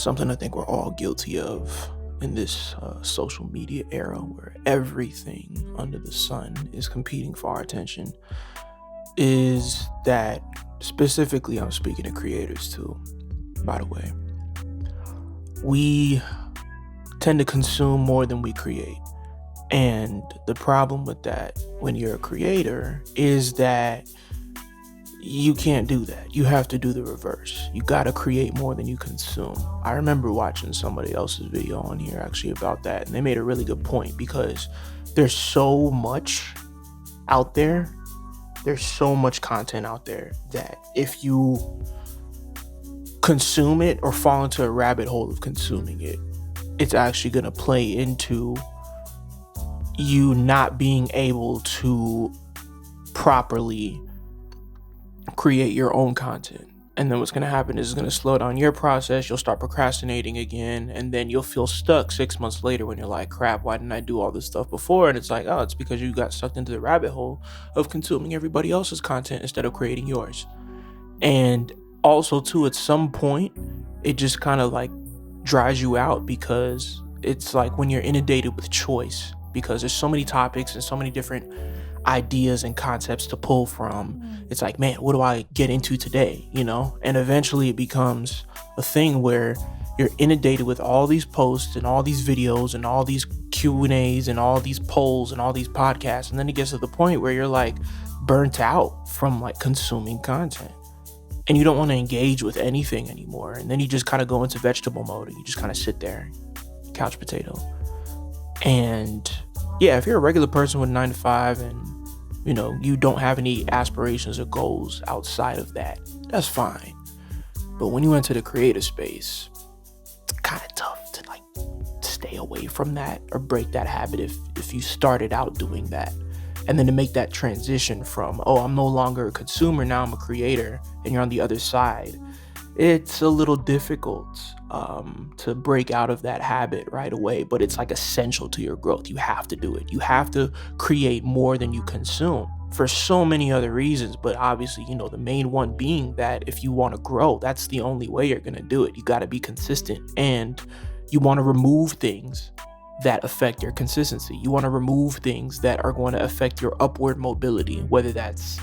something I think we're all guilty of in this social media era where everything under the sun is competing for our attention is that, specifically, I'm speaking to creators too, by the way, we tend to consume more than we create. And the problem with that when you're a creator is that you can't do that. You have to do the reverse. You got to create more than you consume. I remember watching somebody else's video on here actually about that, and they made a really good point because there's so much out there. There's so much content out there that if you consume it or fall into a rabbit hole of consuming it, it's actually going to play into you not being able to properly create your own content. And then what's going to happen is it's going to slow down your process. You'll start procrastinating again, and then you'll feel stuck 6 months later when you're like, crap, why didn't I do all this stuff before? And it's like, oh, it's because you got sucked into the rabbit hole of consuming everybody else's content instead of creating yours. And also too, at some point it just kind of like dries you out, because it's like when you're inundated with choice, because there's so many topics and so many different ideas and concepts to pull from. It's like, man, what do I get into today? And eventually it becomes a thing where you're inundated with all these posts and all these videos and all these Q&As and all these polls and all these podcasts. And then it gets to the point where you're like burnt out from like consuming content, and you don't want to engage with anything anymore. And then you just kind of go into vegetable mode and you just kind of sit there, couch potato. And yeah, if you're a regular person with 9 to 5 and you don't have any aspirations or goals outside of that, that's fine. But when you enter the creative space, it's kind of tough to like stay away from that or break that habit if you started out doing that. And then to make that transition from, oh, I'm no longer a consumer, now I'm a creator, and you're on the other side, it's a little difficult to break out of that habit right away. But it's like essential to your growth. You have to do it. You have to create more than you consume for so many other reasons. But obviously, the main one being that if you want to grow, that's the only way you're going to do it. You got to be consistent, and you want to remove things that affect your consistency. You want to remove things that are going to affect your upward mobility, whether that's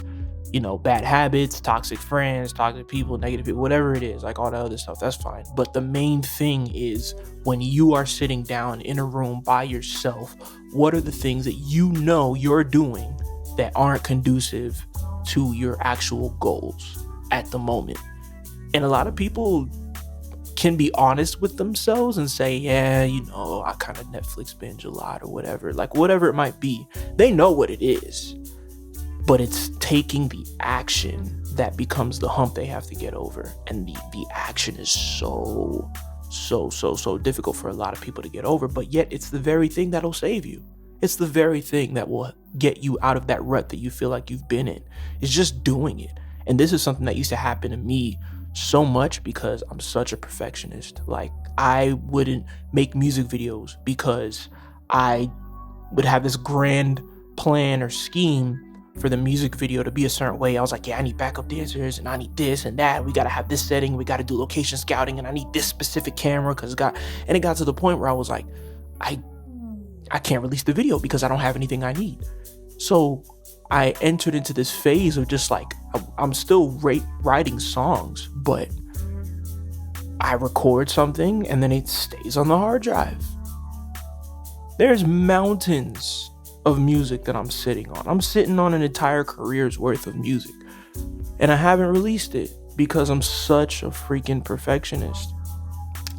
bad habits, toxic friends, toxic people, negative people, whatever it is, like all the other stuff, that's fine. But the main thing is, when you are sitting down in a room by yourself, what are the things that you're doing that aren't conducive to your actual goals at the moment? And a lot of people can be honest with themselves and say, yeah, I kind of Netflix binge a lot or whatever, like whatever it might be. They know what it is. But it's taking the action that becomes the hump they have to get over. And the action is so difficult for a lot of people to get over. But yet it's the very thing that'll save you. It's the very thing that will get you out of that rut that you feel like you've been in. It's just doing it. And this is something that used to happen to me so much because I'm such a perfectionist. Like, I wouldn't make music videos because I would have this grand plan or scheme for the music video to be a certain way. I was like, yeah, I need backup dancers and I need this and that. We got to have this setting. We got to do location scouting and I need this specific camera and it got to the point where I was like, I can't release the video because I don't have anything I need. So I entered into this phase of just like, I'm still writing songs, but I record something and then it stays on the hard drive. There's mountains of music that I'm sitting on. I'm sitting on an entire career's worth of music, and I haven't released it because I'm such a freaking perfectionist.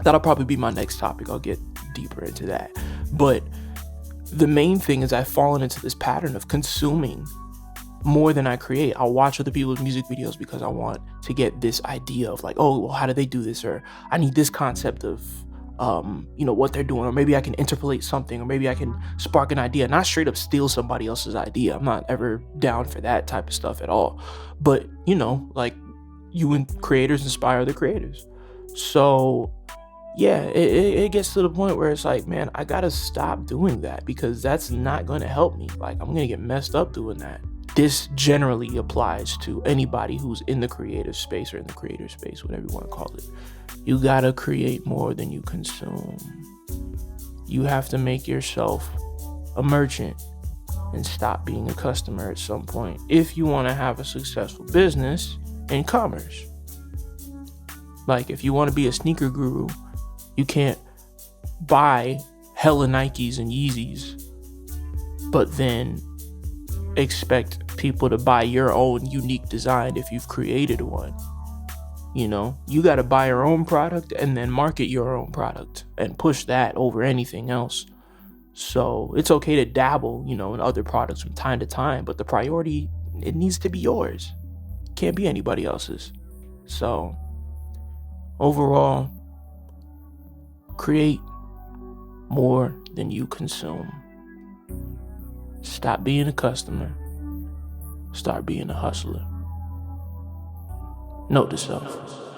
That'll probably be my next topic. I'll get deeper into that. But the main thing is I've fallen into this pattern of consuming more than I create. I'll watch other people's music videos because I want to get this idea of like, oh, well, how do they do this? Or I need this concept of what they're doing, or maybe I can interpolate something, or maybe I can spark an idea, not straight up steal somebody else's idea. I'm not ever down for that type of stuff at all. But, like, you and creators inspire the creators. So yeah, it gets to the point where it's like, man, I gotta stop doing that because that's not going to help me. Like, I'm going to get messed up doing that. this generally applies to anybody who's in the creative space or in the creator space, whatever you want to call it. You gotta create more than you consume. You have to make yourself a merchant and stop being a customer at some point if you want to have a successful business in commerce. Like, if you want to be a sneaker guru, you can't buy hella Nikes and Yeezys, but then expect people to buy your own unique design if you've created one. You know, you got to buy your own product and then market your own product and push that over anything else. So it's okay to dabble, in other products from time to time, but the priority, it needs to be yours. It can't be anybody else's. So overall, create more than you consume. Stop being a customer. Start being a hustler. Note to self.